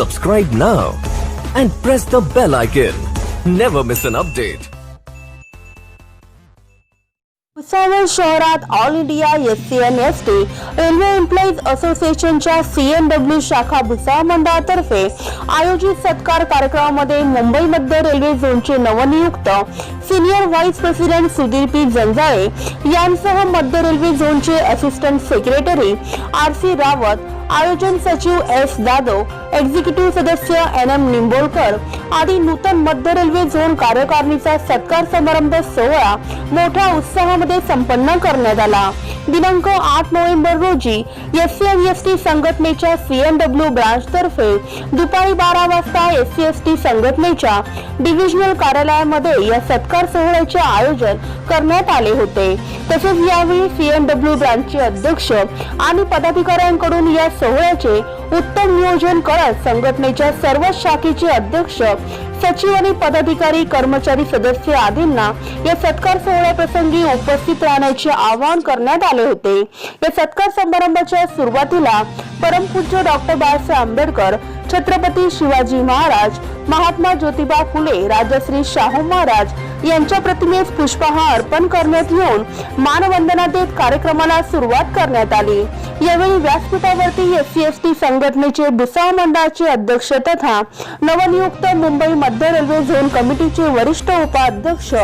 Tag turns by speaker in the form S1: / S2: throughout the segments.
S1: Subscribe now and press the bell icon. Never miss an update.
S2: Bhusawal शहरात all India SC&ST railway employees असोसिएशनच्या CNW शाखा भुसावळ मंडळातर्फे आयोजित सत्कार कार्यक्रमामध्ये मुंबई मध्य रेल्वे झोनचे नवनियुक्त senior vice president Sudhir P Janjale यांसह मध्य रेल्वे झोनचे असिस्टंट सेक्रेटरी RC रावत, आयोजन सचिव S जाधव, एक्झिक्युटिव्ह सदस्य NM निंबोलकर आदी नूतन मध्य रेल्वे झोन कार्यकारिणीचा सत्कार समारंभ सोहळा मोठ्या उत्साहामध्ये संपन्न करण्यात आला। दिनांक 8 नोव्हेंबर रोजी SC&ST संघटनेच्या CNW ब्रांच तर्फे दुपारी 12 वाजता SC&ST संघटनेच्या डिव्हिजनल कार्यालयामध्ये या सत्कार सोहळ्याचे आयोजन करण्यात आले होते। तसेच यावेळी CNW ब्रांचचे अध्यक्ष आणि पदाधिकाऱ्यांकडून या सोहळ्याचे उत्तम नियोजन करत संघटनेच्या सर्व शाखेचे अध्यक्ष, सचिव आणि पदाधिकारी, कर्मचारी, सदस्य आदींना या सत्कार सोहळ्याप्रसंगी उपस्थित राहण्याचे आवाहन करण्यात आले होते। या सत्कार समारंभाच्या सुरुवातीला परमपूज्य डॉक्टर बाबासाहेब आंबेडकर, छत्रपती शिवाजी महाराज, महात्मा ज्योतिबा फुले, राजश्री शाहू महाराज यांच्या प्रतिमेस पुष्पहार अर्पण करण्यात येऊन मानवंदना देत कार्यक्रमाला सुरुवात करण्यात आली। यावेळी व्यासपीठावरती SC&ST संघटनेचे भुसावळ मंडळाचे अध्यक्ष तथा नवनियुक्त मुंबई मध्य रेल्वे झोन कमिटीचे वरिष्ठ उपाध्यक्ष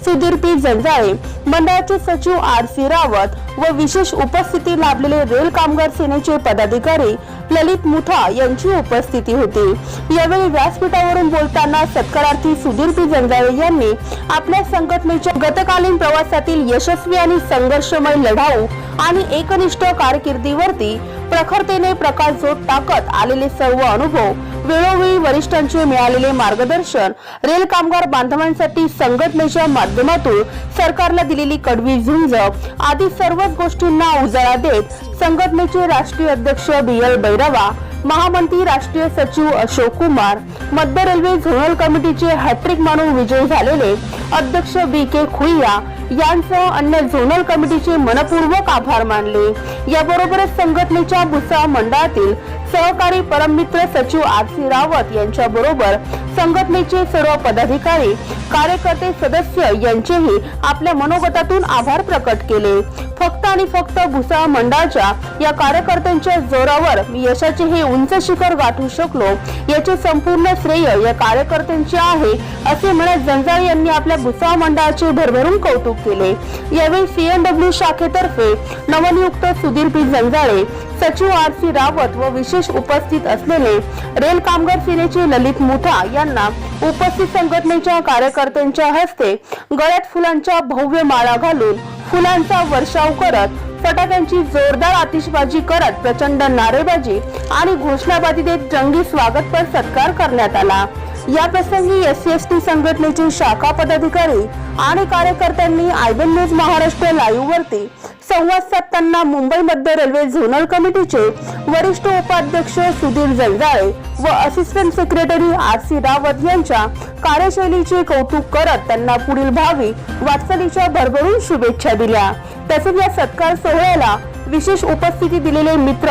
S2: सुधीर पी जंजाळे, मंडळाचे सचिव RC रावत व विशेष उपस्थिती लाभलेले रेल कामगार सेनेचे पदाधिकारी ललित मुथा यांची उपस्थिती होती। यावेळी व्यासपीठावरून बोलताना सत्कारार्थी सुधीर पी जंजाळे यांनी आपल्या संघटनेच्या गतकालीन प्रवासातील यशस्वी आणि संघर्षमय लढाऊ आणि एकनिष्ठ कारकिर्दीवरती प्रखरतेने प्रकाशझोत टाकत आलेले सर्व अनुभव, वेळोवेळी वरिष्ठांचे मिळालेले मार्गदर्शन, रेल कामगार बांधवांसाठी संघटनेच्या माध्यमातून सरकारला दिलेली कडवी झुंज आदी सर्वच गोष्टींना उजाळा देत संघटनेचे राष्ट्रीय अध्यक्ष BL भैरवा, महामंत्री राष्ट्रीय सचिव अशोक कुमार, मध्य रेल्वे झोनल कमिटीचे हॅट्रिक मानून विजयी झालेले अध्यक्ष BK खुईया यांसह अन्य झोनल कमिटीचे मनपूर्वक आभार मानले। याबरोबरच संघटनेच्या भुसावळ मंडळातील सहकारी परममित्र सचिव RC रावत यांच्या बरोबर संघटनेचे सर्व पदाधिकारी, कार्यकर्ते, सदस्य यांचेही आपल्या मनोगतातून आभार प्रकट केले। फक्त आणि फक्त भुसावळ मंडळाच्या या कार्यकर्त्यांच्या जोरावर मी यशाचे हे उंच शिखर गाठू शकलो, याचे संपूर्ण श्रेय या कार्यकर्त्यांचे आहे असे म्हणत जंजाळे यांनी आपल्या भुसावळ मंडळाचे भरभरून कौतुक केले। यावेळी CNW शाखेतर्फे नवनियुक्त सुधीर पी जंजाळे, सचिव RC रावत व विशेष उपस्थित असलेले रेल कामगार सेनेचे ललित मुथा यांना उपस्थित संघटनेच्या कार्यकर्त्यांच्या हस्ते गळ्यात फुलांच्या भव्य माळा घालून फुलांचा वर्षाव करत, फटाक्यांची जोरदार आतिषबाजी करत, प्रचंड नारेबाजी आणि घोषणाबाजी देत रंगी स्वागतपर सत्कार करण्यात आला। या प्रसंगी SC&ST संघटनेचे शाखा पदाधिकारी आणि कार्यकर्त्यांनी IBN न्यूज महाराष्ट्र लाईव्ह वरती संवाद साधताना मुंबई मध्य रेल्वे झोनल कमिटीचे वरिष्ठ उपाध्यक्ष सुधीर जंजाळे व असिस्टंट सेक्रेटरी RC रावत यांच्या कार्यशैलीचे कौतुक करत त्यांना पुढील भावी वाटचालीच्या भरभरून शुभेच्छा दिल्या। तसेच या सत्कार सोहळ्याला विशेष उपस्थिती दिलेले मित्र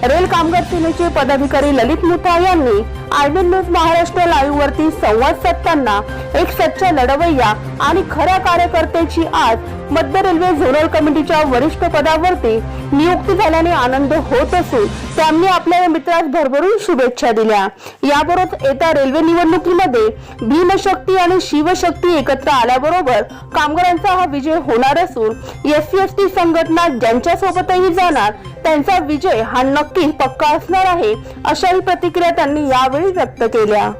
S2: रेल कामगार सेनेचे पदाधिकारी ललित मुथा यांनी IBN न्यूज महाराष्ट्र लाईव्ह वरती संवाद साधताना एक सच्चा लढवय्या आणि खऱ्या कार्यकर्त्याची आज मध्य रेल्वे झोनल कमिटीच्या वरिष्ठ पदावरती नियुक्ती झाल्याने आनंद होत असून त्यांनी आपल्या मित्रास भरभरून शुभेच्छा दिल्या। याबरोबर येत्या रेल्वे निवडणुकीमध्ये भीमशक्ती आणि शिवशक्ती एकत्र आल्याबरोबर कामगारांचा हा विजय होणार असून SC&ST संघटना ज्यांच्या सोबतही जाणार त्यांचा विजय हा नक्की पक्का असणार आहे, अशाही प्रतिक्रिया त्यांनी यावेळी व्यक्त केल्या।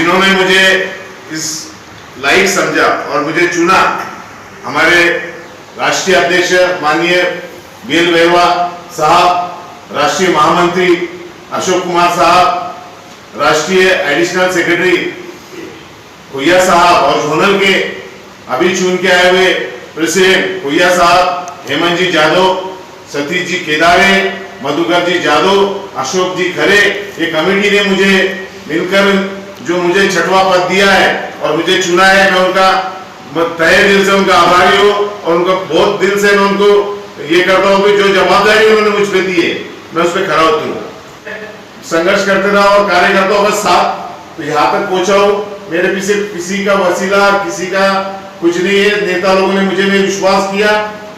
S3: जिन्होंने मुझे इस लायक समझा और मुझे चुना, हमारे राष्ट्रीय अध्यक्ष माननीय बेल बैरवा साहब, राष्ट्रीय महामंत्री अशोक कुमार साहब, राष्ट्रीय एडिशनल सेक्रेटरी भैया साहब और जोनल के अभी चुन के आए हुए प्रेसिडेंट भैया साहब, हेमंत जी जादव, सतीश जी केदारे, मधुकर जी जादव, अशोक जी खरे, ये कमेटी ने मुझे मिलकर जो मुझे छठवां पद दिया है और मुझे चुना है, मैं उनका तहे दिल से उनका आभारी हूँ और उनका बहुत दिल से मैं उनको ये करता हूँ कि जो जवाबदारी उन्होंने मुझ पे दी है मैं उस पर खरा उतरूंगा। संघर्ष करते रहा और कार्य करता हूँ बस साथ तो यहाँ तक पहुंचा हूँ। मेरे पीछे किसी का वसीला, किसी का कुछ नहीं है। नेता लोगों ने मुझे में विश्वास किया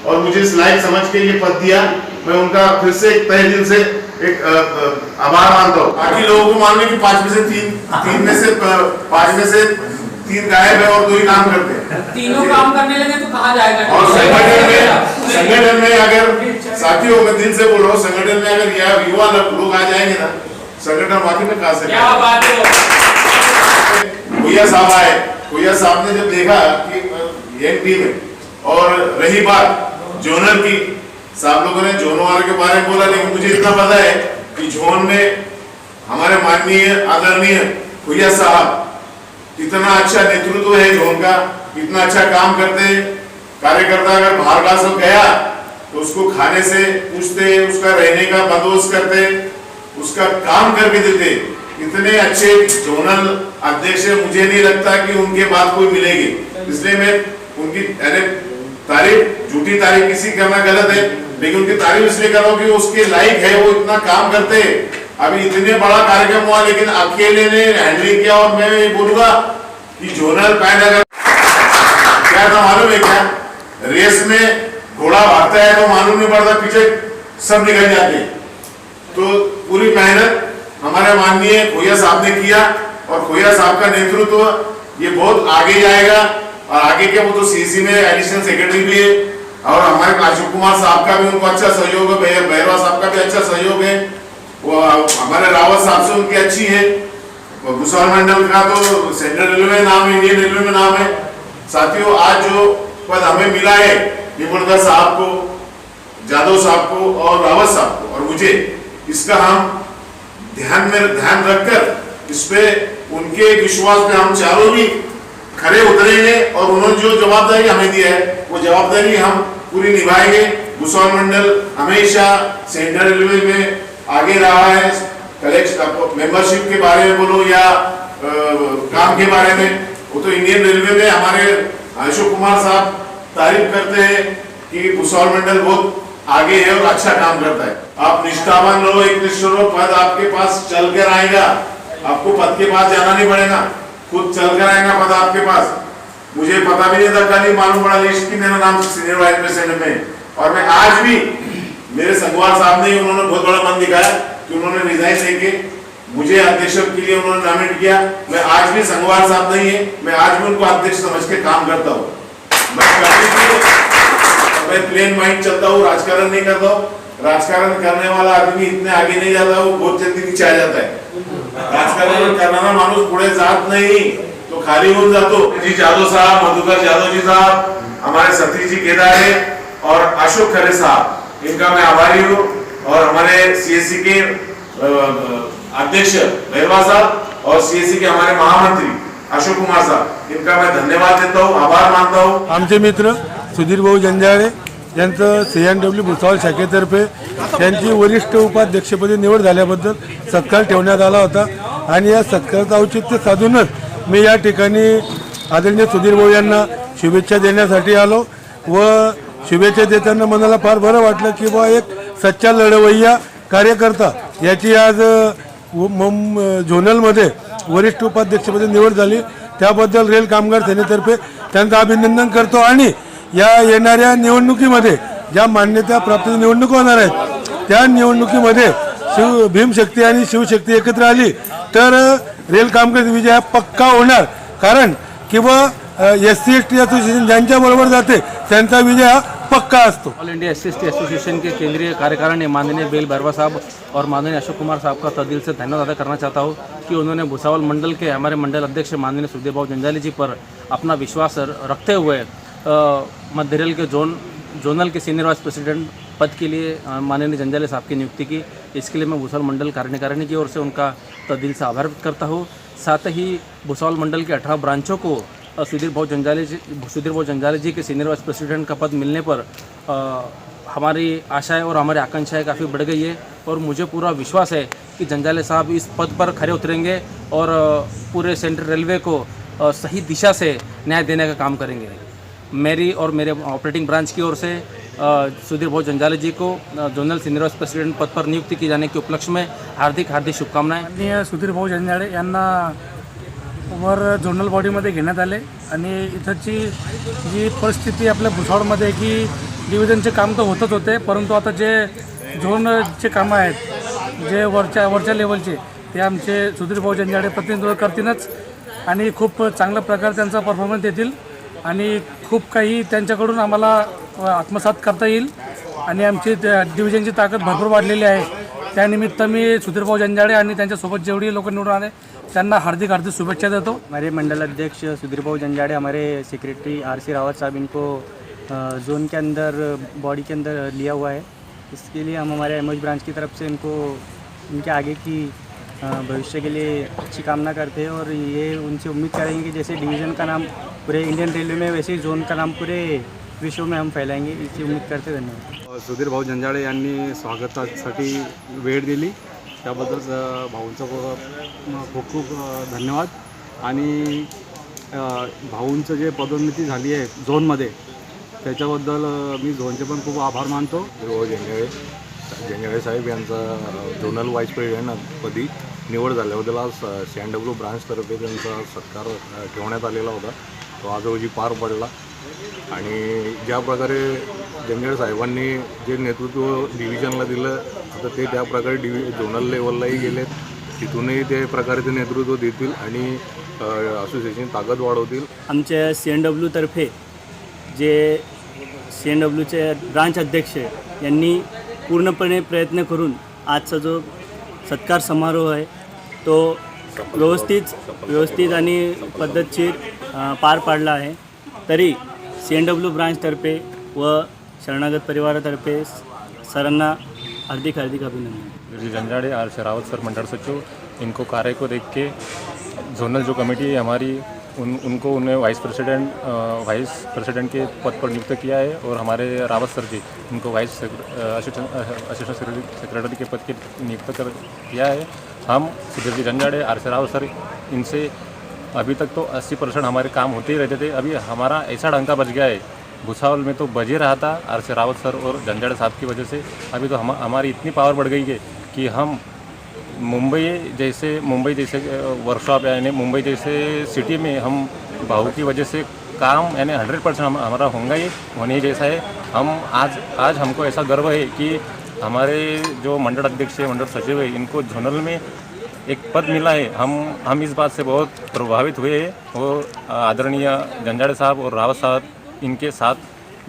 S3: और मुझे इस लायक समझ के ये पद दिया। मैं उनका फिर से एक तहे दिल से एक आभार मानता हूँ। बाकी लोगों को मालूम है कि 5 में से 3 गायब है और 2 ही काम करते हैं।
S4: तीनों काम करने लगे तो कहाँ जाएगा?
S3: और संगठन में अगर साथियों मैं दिल से बोल रहा हूँ, संगठन में अगर युवा लोग आ जाएंगे ना, संगठन वाकई में कहा सकते।
S4: क्या बात है।
S3: भैया साहब आए, भैया साहब ने जब देखा कि ये टीम है और रही बात जोनल की, साहब लोगों ने जोन वाले के बारे में बोला, लेकिन मुझे इतना पता है कि जोन में हमारे माननीय आदरणीय भैया साहब इतना अच्छा नेतृत्व है जोन का, इतना अच्छा काम करते हैं। कार्यकर्ता अगर बाहर का सब गया तो उसको खाने से पूछते, उसका रहने का बंदोबस्त करते, उसका काम करके देते। इतने अच्छे जोनल अध्यक्ष मुझे नहीं लगता कि उनके बाद कोई मिलेगी। इसलिए मैं उनकी तारीफ, झूठी तारीफ किसी करना गलत है, लेकिन उनकी तारीफ इसलिए कर रहा हूँ कि उसके लायक है, वो इतना काम करते हैं। अभी इतने बड़ा कार्यक्रम हुआ लेकिन अकेले ने हैंडलिंग किया। और मैं ये बोलूंगा कि जोनल पैड अगर क्या था मालूम है क्या, रेस में घोड़ा भागता है तो मालूम नहीं पड़ता, पीछे सब निकल जाते हैं। तो पूरी मेहनत हमारे माननीय खोया साहब ने किया और खोया साहब का नेतृत्व ये बहुत आगे जाएगा। और आगे के वो तो सीसी में एडिशनल सेक्रेटरी भी है और हमारे अशोक कुमार साहब का भी उनको अच्छा सहयोग है, बैरवा साहब का भी अच्छा सहयोग है, वो हमारे रावत साहब से उनकी अच्छी है। भूसावल मंडल का तो सेंट्रल रेलवे में नाम है, इंडियन रेलवे में नाम है। साथियों आज जो पद हमें मिला है निपुणकर साहब को, जादव साहब को और रावत साहब को और मुझे, इसका हम ध्यान रखकर इस पे उनके विश्वास पे हम चारों भी खरे उतरेंगे और उन्होंने जो जवाबदारी हमें दी है वो जवाबदारी हम पूरी निभाएंगे। भूसावल मंडल हमेशा सेंट्रल रेलवे में आगे रहा है। कलेक्शन मेंबरशिप के बारे में बोलो या काम के बारे में, वो तो इंडियन रेलवे में हमारे अशोक कुमार साहब तारीफ करते हैं कि भूसावल मंडल बहुत आगे है और अच्छा काम करता है। आप निष्ठावान रहो, एक निष्ठ रहो, पद आपके पास चल कर आएगा। आपको पद के पास जाना नहीं पड़ेगा, खुद चल कर आएगा पद आपके पास। मुझे पता भी नहीं था, कल ही मालूम पड़ा लिस्ट की मेरा नाम सीनियर वाइस प्रेसिडेंट में। और मैं आज भी मेरे संगवार साहब ने उन्होंने बहुत बड़ा मन दिखाया कि उन्होंने रिजाइन देके मुझे अध्यक्ष के लिए उन्होंने नॉमिनेट किया। मैं आज भी संगवार साहब नहीं है, मैं आज भी उनको अध्यक्ष समझ के काम करता हूँ। मैं प्लेन माइंड चलता हूँ, राजकारण नहीं करता हूँ। राजकारण करने वाला आदमी इतने आगे नहीं जाता, वो बहुत जल्दी नीचे आ जाता है। राजकारण करना मानुस पुढे जात नहीं तो खाली होऊन जातो। जी जादव साहब, मधुकर जादव जी साहब, हमारे सतीश जी केदारे और अशोक खरे साहब, इनका मैं आभारी हूँ। और हमारे सीएससी के अध्यक्ष बैरवा साहब और सीएससी के हमारे महामंत्री अशोक कुमार साहब, इनका मैं धन्यवाद देता हूँ, आभार मानता हूँ।
S5: आमचे मित्र सुधीर भाऊ जंजाळे यांचं CNW भुसावळ शाखेतर्फे त्यांची वरिष्ठ उपाध्यक्षपदी निवड झाल्याबद्दल सत्कार ठेवण्यात आला होता आणि या सत्काराचं औचित्य साधूनच मी या ठिकाणी आदरणीय सुधीर भाऊ यांना शुभेच्छा देण्यासाठी आलो व शुभेच्छा देताना मनाला फार बरं वाटलं की बा एक सच्चा लढवय्या कार्यकर्ता याची आज झोनलमध्ये वरिष्ठ उपाध्यक्षपदी निवड झाली, त्याबद्दल रेल कामगार सेनेतर्फे त्यांचं अभिनंदन करतो। आणि या येणाऱ्या निवडणुकीमध्ये ज्या मान्यता प्राप्त निवडणूक होणार आहेत त्या निवडणुकीमध्ये भीमशक्ती आणि शिवशक्ती एकत्र आली तर रेल कामगार विजय हा पक्का होणार, कारण किंवा SC ST असोसिएशन ज्यांच्या बरोबर जाते त्यांचा विजय हा पक्का असतो।
S6: All India SC ST association के केंद्रीय कार्यकारिणी माननीय बेल बैरवा साहब और माननीय अशोक कुमार साहब का तदिल से धन्यवाद अदा करना चाहता हूँ कि उन्होंने भुसावल मंडल के हमारे मंडल अध्यक्ष माननीय सुखदेव भाऊ जंजाली जी पर अपना विश्वास रखते हुए मध्य रेल के जोनल के सीनियर वाइस प्रेसिडेंट पद के लिए माननीय जंजाली साहब की नियुक्ति की। इसके लिए मैं भुसावल मंडल कार्यकारिणी की ओर से उनका दिल से आभार व्यक्त करता हूँ। साथ ही भुसावल मंडल के 18 ब्रांचों को सुधीर भाऊ जंजाली जी के सीनियर वाइस प्रेसिडेंट का पद मिलने पर हमारी आशाएं और हमारी आकांक्षाएं काफ़ी बढ़ गई है और मुझे पूरा विश्वास है कि जंजाले साहब इस पद पर खरे उतरेंगे और पूरे सेंट्रल रेलवे को सही दिशा से न्याय देने का काम करेंगे। मेरी और मेरे ऑपरेटिंग ब्रांच की ओर से सुधीर भाऊ जंजाले जी को जोनल सीनियर वाइस प्रेसिडेंट पद पर नियुक्ति की जाने के उपलक्ष्य में हार्दिक शुभकामनाएं।
S7: आणि सुधीर भाऊ जंजाळे यांना वर जोनल बॉडीमध्ये घेण्यात आले आणि इथंची जी परिस्थिती आपल्या भुसावळमध्ये की डिव्हिजनचे काम तर होतच होते, परंतु आता जे झोनचे कामं आहेत जे वरच्या लेवलचे ते आमचे सुधीर भाऊ जंजाळे प्रतिनिधित्व करतीलच आणि खूप चांगल्या प्रकारे त्यांचा परफॉर्मन्स देतील आणि खूप काही त्यांच्याकडून आम्हाला आत्मसात करता येईल आणि आमची डिव्हिजनची ताकद भरपूर वाढलेली आहे। त्यानिमित्त मी सुधीर भाऊ जंजाळे आणि त्यांच्यासोबत जेवढी लोक निवडून आले त्यांना हार्दिक शुभेच्छा देतो।
S8: हमारे मंडल अध्यक्ष सुधीर भाऊ जंजाड़े, हमारे सेक्रेटरी RC रावत साहब इनको जोन के अंदर बॉडी के अंदर लिया हुआ है। इसके लिए हम हमारे MOH ब्रांच की तरफ से इनको इनके आगे की भविष्य के लिए अच्छी कामना करते हैं और ये उनसे उम्मीद करेंगे कि जैसे डिवीज़न का नाम पूरे इंडियन रेलवे में वैसे ही जोन का नाम पूरे विश्व में हम फैलाएंगे, इसकी उम्मीद करते। धन्यवाद।
S9: सुधीर भाऊ जंजाळे यांनी स्वागतासाठी वेळ दिली त्याबद्दल भाऊंचा खूप खूप धन्यवाद। आणि भाऊंचं जे पदोन्नती झाली आहे झोनमध्ये त्याच्याबद्दल मी झोनचे पण खूप आभार मानतो। जंजाळे साहेब यांचा झोनल वाईस प्रेसिडेंटपदी निवड झाल्याबद्दल आज CNW ब्रांचतर्फे त्यांचा सत्कार ठेवण्यात आलेला होता, तो आज रोजी पार पडला। आणि ज्या प्रकारे जंजाळे साहेबांनी जे नेतृत्व डिव्हिजनला दिलं आता ते त्या प्रकारे झोनल लेवललाही गेलेत, तिथूनही ते प्रकारे ते नेतृत्व देतील आणि असोसिएशन ताकद वाढवतील।
S8: आमच्या CNW तर्फे जे CNWचे ब्रांच अध्यक्ष यांनी पूर्णपणे प्रयत्न करून आजचा जो सत्कार समारोह आहे तो व्यवस्थित आणि पद्धतशीर पार पाडला आहे। तरी CNW ब्रांचतर्फे व शरणागत परिवारातर्फे सरांना हार्दिक अभिनंदन।
S9: जंजाड़े RC रावत सर मंडल सचिव, इनको कार्य को देख के जोनल जो कमेटी है हमारी उनको उन्हें वाइस प्रेसिडेंट के पद पर नियुक्त किया है और हमारे रावत सर जी इनको असिस्टेंट सेक्रेटरी के पद के नियुक्त कर किया है। हम सुधीर जी जंजाड़े RC रावत सर इनसे अभी तक तो 80% हमारे काम होते ही रहते थे, अभी हमारा ऐसा डंका बज गया है भुसावल में तो बज ही रहा था RC रावत सर और जंजाड़े साहब की वजह से। अभी तो हमारी इतनी पावर बढ़ गई है कि हम मुंबई जैसे वर्कशॉप यानी मुंबई जैसे सिटी में हम भाऊ की वजह से काम यानी 100% हमारा होने ही जैसा है। हम आज हमको ऐसा गर्व है कि हमारे जो मंडल अध्यक्ष है, मंडल सचिव है, इनको जोनल में एक पद मिला है। हम इस बात से बहुत प्रभावित हुए हैं। वो आदरणीय जंजाड़े साहब और रावत साहब इनके साथ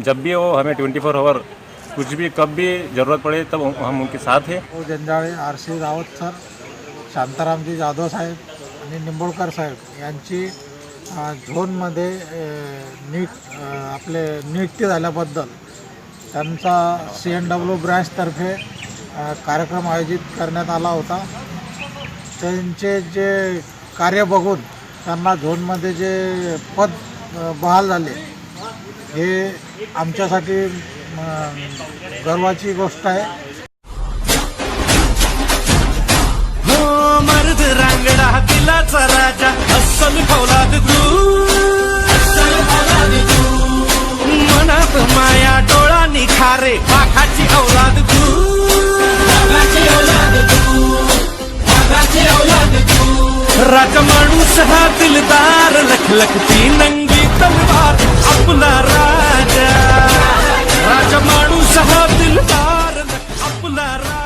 S9: जब भी वो हमें 24 आवर कुछ भी कब भी ज़रूरत पड़े तब हम उनके साथ हैं।
S10: जंजाळे, RC रावत सर, शांतारामजी जाधव साहेब आणि निंबोळकर साहेब यांची झोनमध्ये नियुक्ती झाल्याबद्दल त्यांचा CNW ब्रांचतर्फे कार्यक्रम आयोजित करण्यात आला होता। त्यांचे जे कार्य बघून त्यांना झोनमध्ये जे पद बहाल झाले हे आमच्यासाठी गर्वाची गोष्ट आहे।
S11: मर्द रांगडा दिलाचा राजा अस्सल फौलाद तू मनात माया डोळा निखारे पाखाची औलाद राजा माणूस हा दिलदार लखलखती नंगी तलवार आपला राजा राजा माणूस हा दिलदार आपला राजा।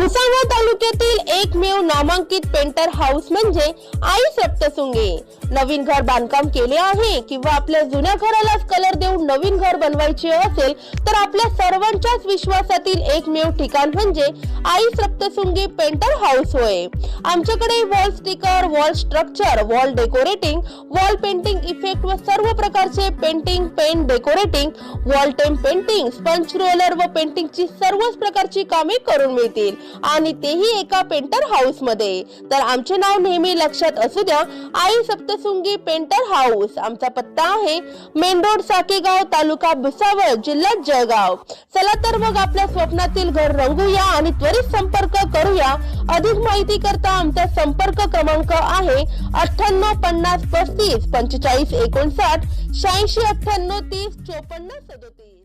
S2: भुसावळ तालुक्यातील एकमेव नामांकित पेंटर हाऊस म्हणजे आई सप्तशृंगी. नवीन घर बांधकाम केले आहे किंवा आपल्या जुन्या घरालाच कलर देऊन नवीन घर बनवायचे असेल तर आपल्या सर्वांच्याच विश्वासातील एकमेव ठिकाण म्हणजे आई सप्तशृंगी पेंटर हाऊस होय. आमच्याकडे wall sticker, wall structure, wall decorating, wall painting effect व सर्व प्रकारचे painting, paint decorating, wall temp painting, sponge roller व पेंटिंगची सर्वच प्रकारची कामे करून मिळतील आणि तेही एका पेंटर हाऊस मध्ये. तर आमचे नाव नेहमी लक्षात असू द्या, आई सप्तशृंगी पेंटर हाऊस. आमचा पत्ता आहे मेन रोड, साकेगाव, तालुका भुसावळ, जिल्हा जळगाव. चला तर मग आपल्या स्वप्नातील घर रंगूया आणि त्वरित संपर्क करूया. अधिक माहिती करता आमचा संपर्क क्रमांक आहे 98 50 35 45 59 86 98 30 54 37.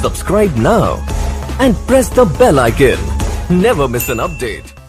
S1: Subscribe now and press the bell icon. Never miss an update.